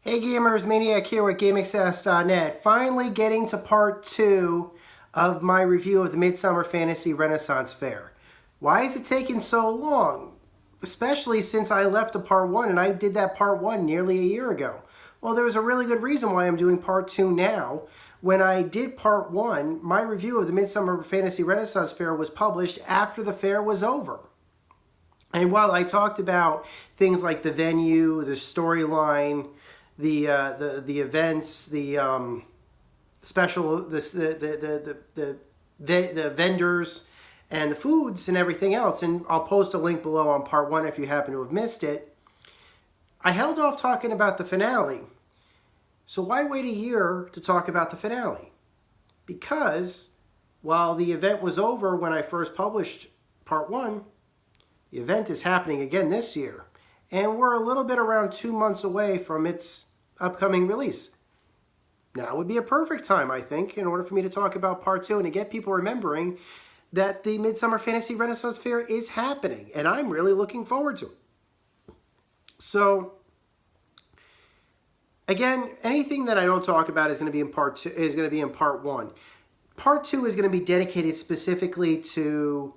Hey gamers, Maniac here with GameAccess.net. Finally getting to part 2 of my review of the Midsummer Fantasy Renaissance Fair. Why is it taking so long? Especially since I left the part 1 and I did that part 1 nearly a year ago. Well, there's a really good reason why I'm doing part 2 now. When I did part 1, my review of the Midsummer Fantasy Renaissance Fair was published after the fair was over. And while I talked about things like the venue, the storyline, the events, the special the vendors and the foods and everything else, and I'll post a link below on part 1 if you happen to have missed it. I held off talking about the finale. So why wait a year to talk about the finale? Because while the event was over when I first published part 1, the event is happening again this year. And we're a little bit around 2 months away from its upcoming release. Now would be a perfect time, I think, in order for me to talk about part 2 and to get people remembering that the Midsummer Fantasy Renaissance Fair is happening. And I'm really looking forward to it. So, again, anything that I don't talk about is going to be in part 2, is going to be in part 1. Part 2 is going to be dedicated specifically to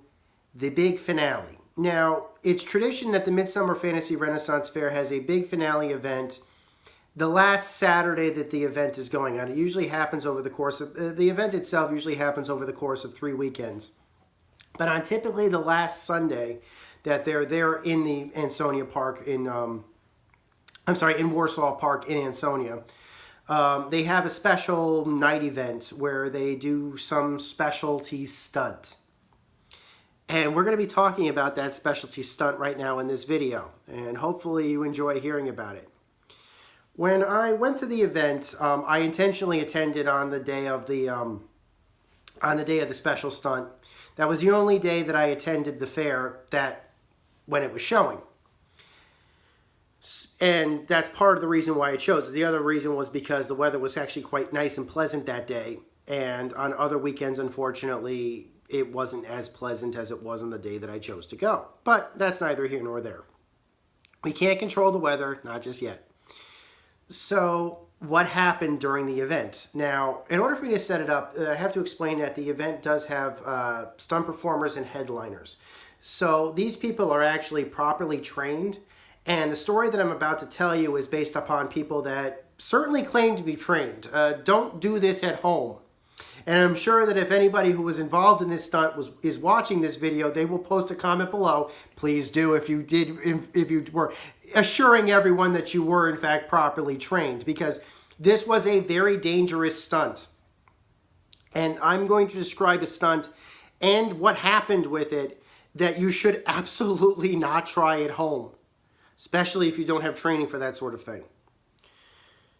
the big finale. Now, it's tradition that the Midsummer Fantasy Renaissance Fair has a big finale event the last Saturday that the event is going on. It usually happens over the course of, the event itself usually happens over the course of 3 weekends. But on typically the last Sunday that they're there in the Ansonia Park in, in Warsaw Park in Ansonia, they have a special night event where they do some specialty stunt. And we're going to be talking about that specialty stunt right now in this video. And hopefully you enjoy hearing about it. When I went to the event, I intentionally attended on the day of the special stunt. That was the only day that I attended the fair when it was showing. And that's part of the reason why it shows. The other reason was because the weather was actually quite nice and pleasant that day. And on other weekends, unfortunately, it wasn't as pleasant as it was on the day that I chose to go. But that's neither here nor there. We can't control the weather, not just yet. So what happened during the event? Now, in order for me to set it up, I have to explain that the event does have stunt performers and headliners. So these people are actually properly trained. And the story that I'm about to tell you is based upon people that certainly claim to be trained. Don't do this at home. And I'm sure that if anybody who was involved in this stunt is watching this video, they will post a comment below. Please do if you were assuring everyone that you were in fact properly trained, because this was a very dangerous stunt. And I'm going to describe a stunt and what happened with it that you should absolutely not try at home, especially if you don't have training for that sort of thing.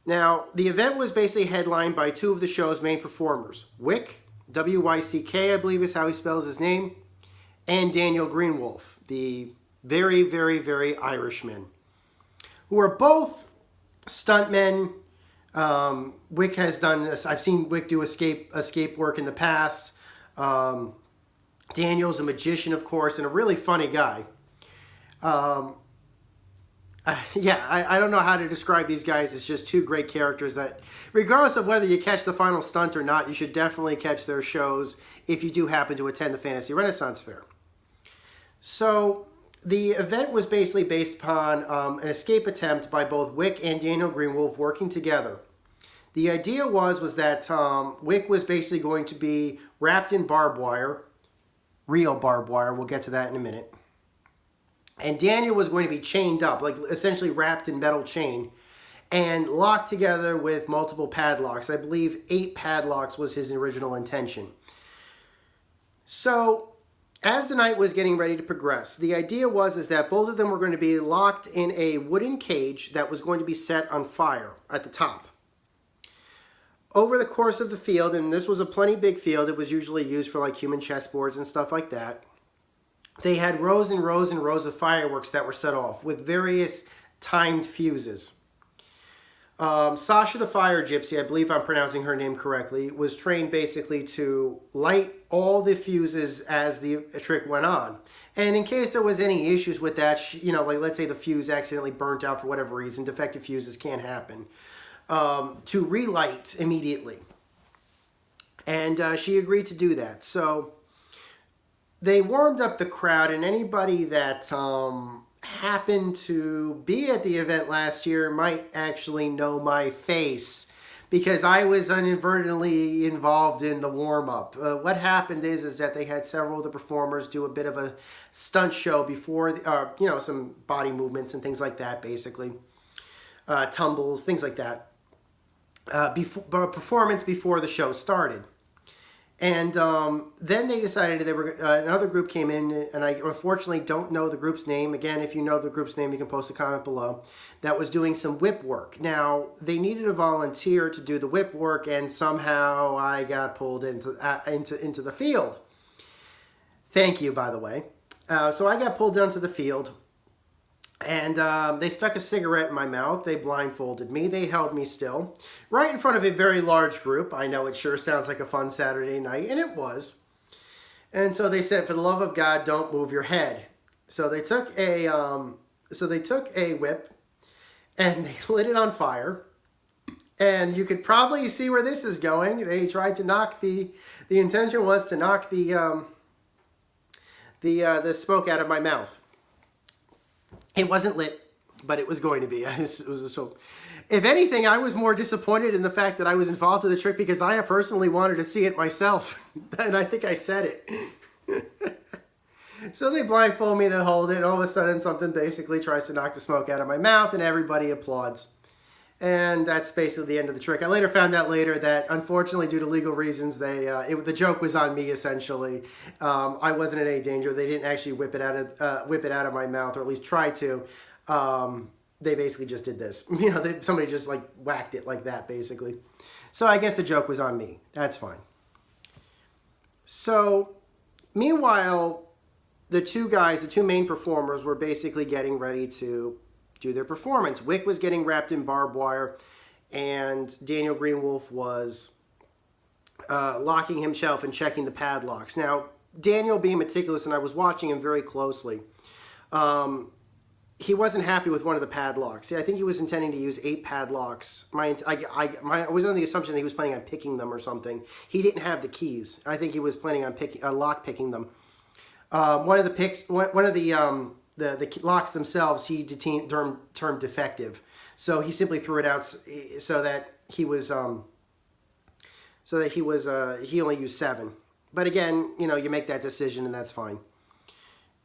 Now, the event was basically headlined by 2 of the show's main performers, Wyck, W-Y-C-K, I believe is how he spells his name, and Daniel Greenwolf, the very, very, very Irishman, who are both stuntmen. Wyck has done this. I've seen Wyck do escape work in the past. Daniel's a magician, of course, and a really funny guy. I don't know how to describe these guys. It's just 2 great characters that, regardless of whether you catch the final stunt or not, you should definitely catch their shows if you do happen to attend the Fantasy Renaissance Fair. So the event was basically based upon an escape attempt by both Wyck and Daniel Greenwolf working together. The idea was that Wyck was basically going to be wrapped in barbed wire, real barbed wire. We'll get to that in a minute. And Daniel was going to be chained up, like essentially wrapped in metal chain, and locked together with multiple padlocks. I believe 8 padlocks was his original intention. So, as the night was getting ready to progress, the idea was that both of them were going to be locked in a wooden cage that was going to be set on fire at the top. Over the course of the field, and this was a plenty big field, it was usually used for like human chessboards and stuff like that, they had rows and rows and rows of fireworks that were set off with various timed fuses. Sasha the Fire Gypsy, I believe I'm pronouncing her name correctly, was trained basically to light all the fuses as the trick went on. And in case there was any issues with that, like let's say the fuse accidentally burnt out for whatever reason, defective fuses can happen, to relight immediately. And she agreed to do that. So they warmed up the crowd, and anybody that happened to be at the event last year might actually know my face, because I was inadvertently involved in the warm-up. What happened is that they had several of the performers do a bit of a stunt show before, some body movements and things like that, basically. Tumbles, things like that. Performance before the show started. And then they decided another group came in, and I unfortunately don't know the group's name. Again, if you know the group's name, you can post a comment below. That was doing some whip work. Now, they needed a volunteer to do the whip work, and somehow I got pulled into the field. Thank you, by the way. So I got pulled down to the field, and they stuck a cigarette in my mouth. They blindfolded me. They held me still, right in front of a very large group. I know it sure sounds like a fun Saturday night, and it was. And so they said, for the love of God, don't move your head. So they took a whip, and they lit it on fire. And you could probably see where this is going. They tried to knock the intention was to knock the smoke out of my mouth. It wasn't lit, but it was going to be. If anything, I was more disappointed in the fact that I was involved in the trick, because I personally wanted to see it myself. And I think I said it. So they blindfold me, they hold it, and all of a sudden something basically tries to knock the smoke out of my mouth, and everybody applauds. And that's basically the end of the trick. I later found out that unfortunately, due to legal reasons, the joke was on me, essentially. I wasn't in any danger. They didn't actually whip it out of my mouth, or at least try to. They basically just did this. Somebody just like whacked it like that, basically. So I guess the joke was on me. That's fine. So, meanwhile, the two main performers were basically getting ready to do their performance. Wyck was getting wrapped in barbed wire, and Daniel Greenwolf was locking himself and checking the padlocks. Now, Daniel, being meticulous, and I was watching him very closely, he wasn't happy with one of the padlocks. I think he was intending to use 8 padlocks. I was under the assumption that he was planning on picking them or something. He didn't have the keys. I think he was planning on lock picking them. One of the locks themselves, he termed defective. So he simply threw it out so that he only used 7. But again, you make that decision, and that's fine.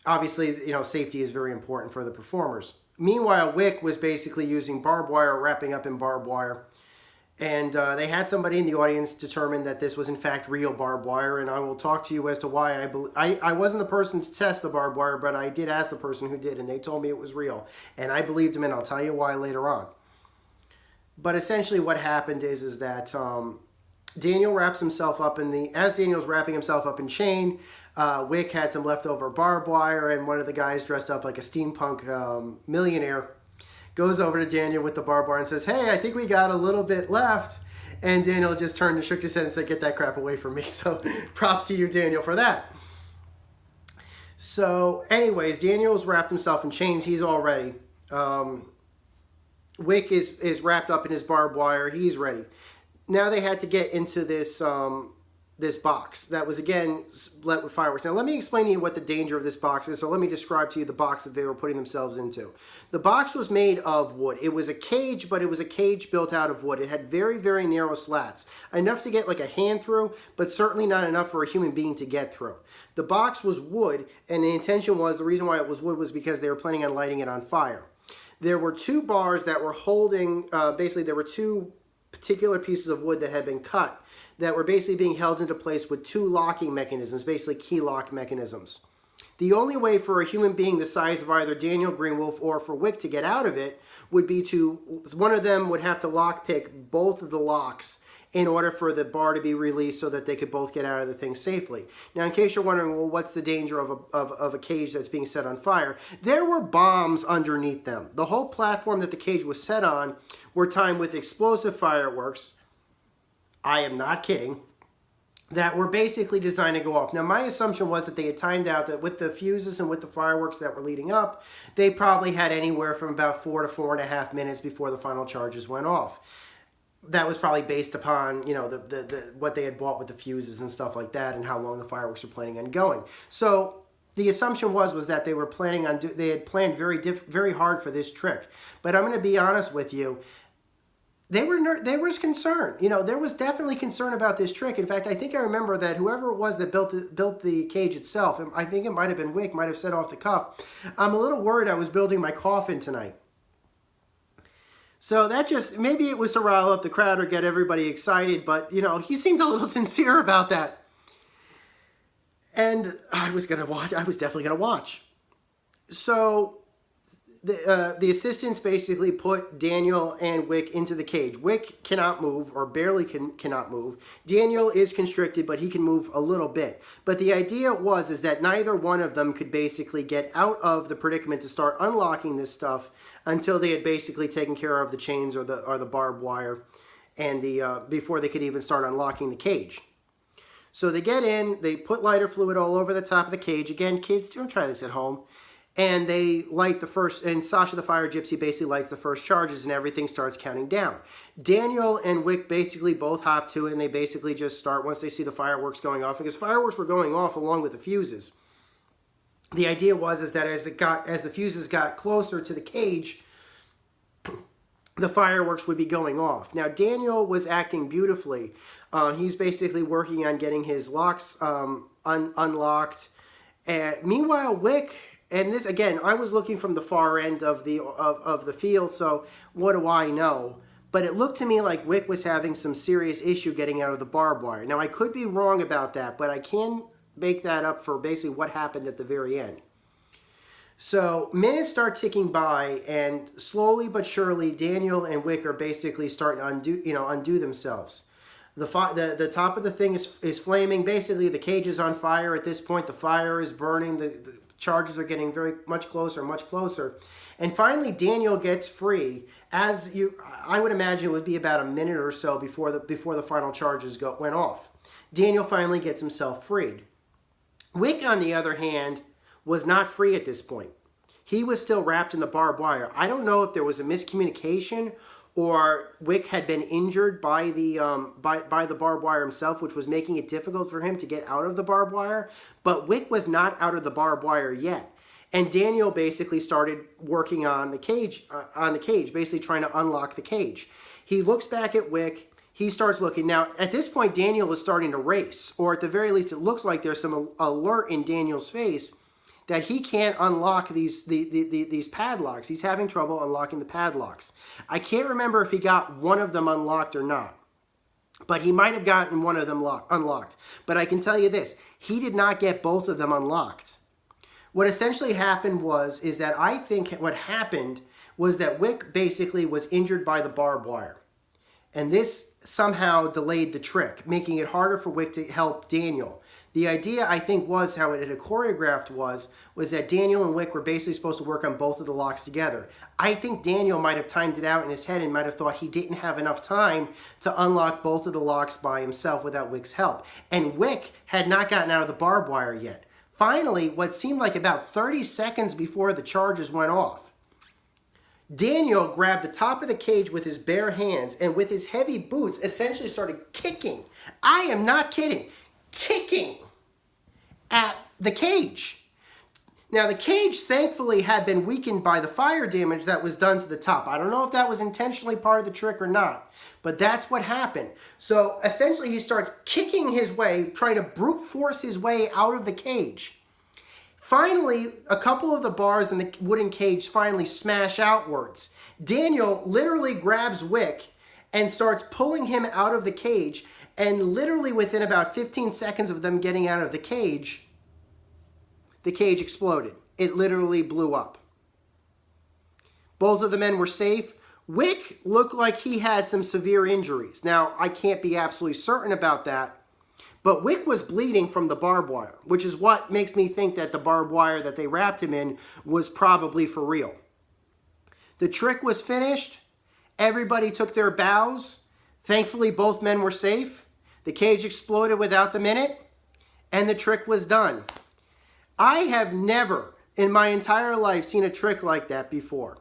Obviously, safety is very important for the performers. Meanwhile, Wyck was basically using barbed wire, wrapping up in barbed wire. And they had somebody in the audience determine that this was in fact real barbed wire, and I will talk to you as to why I wasn't the person to test the barbed wire, but I did ask the person who did, and they told me it was real. And I believed him, and I'll tell you why later on. But essentially what happened is that Daniel wraps himself up as Daniel's wrapping himself up in chain, Wyck had some leftover barbed wire, and one of the guys dressed up like a steampunk millionaire goes over to Daniel with the barbed wire and says, "Hey, I think we got a little bit left." And Daniel just turned and shook his head and said, "Get that crap away from me." So props to you, Daniel, for that. So anyways, Daniel's wrapped himself in chains. He's all ready. Wyck is wrapped up in his barbed wire. He's ready. Now they had to get into this box that was, again, lit with fireworks. Now, let me explain to you what the danger of this box is. So let me describe to you the box that they were putting themselves into. The box was made of wood. It was a cage, but it was a cage built out of wood. It had very, very narrow slats, enough to get like a hand through, but certainly not enough for a human being to get through. The box was wood, and the intention was, the reason why it was wood was because they were planning on lighting it on fire. There were 2 bars that were holding, basically there were 2 particular pieces of wood that had been cut that were basically being held into place with 2 locking mechanisms, basically key lock mechanisms. The only way for a human being the size of either Daniel Greenwolf or for Wyck to get out of it would be one of them would have to lock pick both of the locks in order for the bar to be released so that they could both get out of the thing safely. Now, in case you're wondering, well, what's the danger of a cage that's being set on fire? There were bombs underneath them. The whole platform that the cage was set on were timed with explosive fireworks. I am not kidding. That were basically designed to go off. Now, my assumption was that they had timed out that with the fuses and with the fireworks that were leading up, they probably had anywhere from about 4 to 4.5 minutes before the final charges went off. That was probably based upon, you know, what they had bought with the fuses and stuff like that, and how long the fireworks were planning on going. So the assumption was that they were planning on they had planned very hard for this trick. But I'm going to be honest with you. There was concern. You know, there was definitely concern about this trick. In fact, I think I remember that whoever it was that built the cage itself, and I think it might have been Wyck, might have said off the cuff, I'm a little worried I was building my coffin tonight. So that just, maybe it was to rile up the crowd or get everybody excited, but, you know, he seemed a little sincere about that. And I was definitely going to watch. So the assistants basically put Daniel and Wyck into the cage. Wyck cannot move, or barely cannot move. Daniel is constricted, but he can move a little bit. But the idea is that neither one of them could basically get out of the predicament to start unlocking this stuff until they had basically taken care of the chains or the barbed wire, and before they could even start unlocking the cage. So they get in, they put lighter fluid all over the top of the cage. Again, kids, don't try this at home. And they light the first, and Sasha the Fire Gypsy basically lights the first charges, and everything starts counting down. Daniel and Wyck basically both hop to it, and they basically just start once they see the fireworks going off, because fireworks were going off along with the fuses. The idea was that as the fuses got closer to the cage, the fireworks would be going off. Now, Daniel was acting beautifully. He's basically working on getting his locks unlocked. Meanwhile, Wyck, and this again, I was looking from the far end of the field, so what do I know? But it looked to me like Wyck was having some serious issue getting out of the barbed wire. Now, I could be wrong about that, but I can make that up for basically what happened at the very end. So minutes start ticking by, and slowly but surely, Daniel and Wyck are basically starting to undo themselves. The top of the thing is flaming. Basically, the cage is on fire at this point. The fire is burning. The charges are getting very much closer. And finally, Daniel gets free. I would imagine it would be about a minute or so before the final charges went off. Daniel finally gets himself freed. Wyck, on the other hand, was not free at this point. He was still wrapped in the barbed wire. I don't know if there was a miscommunication or Wyck had been injured by the barbed wire himself, which was making it difficult for him to get out of the barbed wire. But Wyck was not out of the barbed wire yet. And Daniel basically started working on the cage, basically trying to unlock the cage. He looks back at Wyck. He starts looking. Now, at this point, Daniel is starting to race, or at the very least, it looks like there's some alert in Daniel's face that he can't unlock these padlocks. He's having trouble unlocking the padlocks. I can't remember if he got one of them unlocked or not, but he might have gotten one of them unlocked. But I can tell you this, he did not get both of them unlocked. What essentially happened is that I think what happened was that Wyck basically was injured by the barbed wire. And this somehow delayed the trick, making it harder for Wyck to help Daniel. The idea, I think, was how it had choreographed was that Daniel and Wyck were basically supposed to work on both of the locks together. I think Daniel might have timed it out in his head and might have thought he didn't have enough time to unlock both of the locks by himself without Wyck's help. And Wyck had not gotten out of the barbed wire yet. Finally, what seemed like about 30 seconds before the charges went off, Daniel grabbed the top of the cage with his bare hands and with his heavy boots essentially started kicking. I am not kidding. Kicking at the cage. Now, the cage, thankfully, had been weakened by the fire damage that was done to the top. I don't know if that was intentionally part of the trick or not, but that's what happened. So, essentially, he starts kicking his way, trying to brute force his way out of the cage. Finally, a couple of the bars in the wooden cage finally smash outwards. Daniel literally grabs Wyck and starts pulling him out of the cage, and literally within about 15 seconds of them getting out of the cage exploded. It literally blew up. Both of the men were safe. Wick looked like he had some severe injuries. Now, I can't be absolutely certain about that, but Wick was bleeding from the barbed wire, which is what makes me think that the barbed wire that they wrapped him in was probably for real. The trick was finished. Everybody took their bows. Thankfully, both men were safe. The cage exploded without the minute, and the trick was done. I have never in my entire life seen a trick like that before,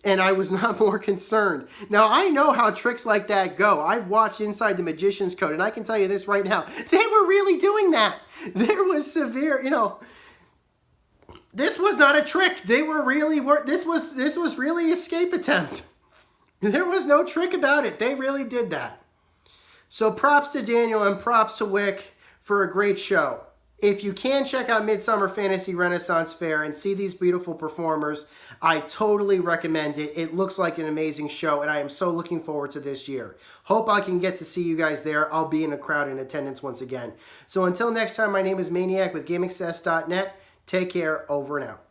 and I was not more concerned. Now, I know how tricks like that go. I've watched Inside the Magician's Code, and I can tell you this right now. They were really doing that. There was severe, this was not a trick. They were really, this was really escape attempt. There was no trick about it. They really did that. So props to Daniel and props to Wick for a great show. If you can check out Midsummer Fantasy Renaissance Fair and see these beautiful performers, I totally recommend it. It looks like an amazing show, and I am so looking forward to this year. Hope I can get to see you guys there. I'll be in a crowd in attendance once again. So until next time, my name is Maniac with GameAccess.net. Take care. Over and out.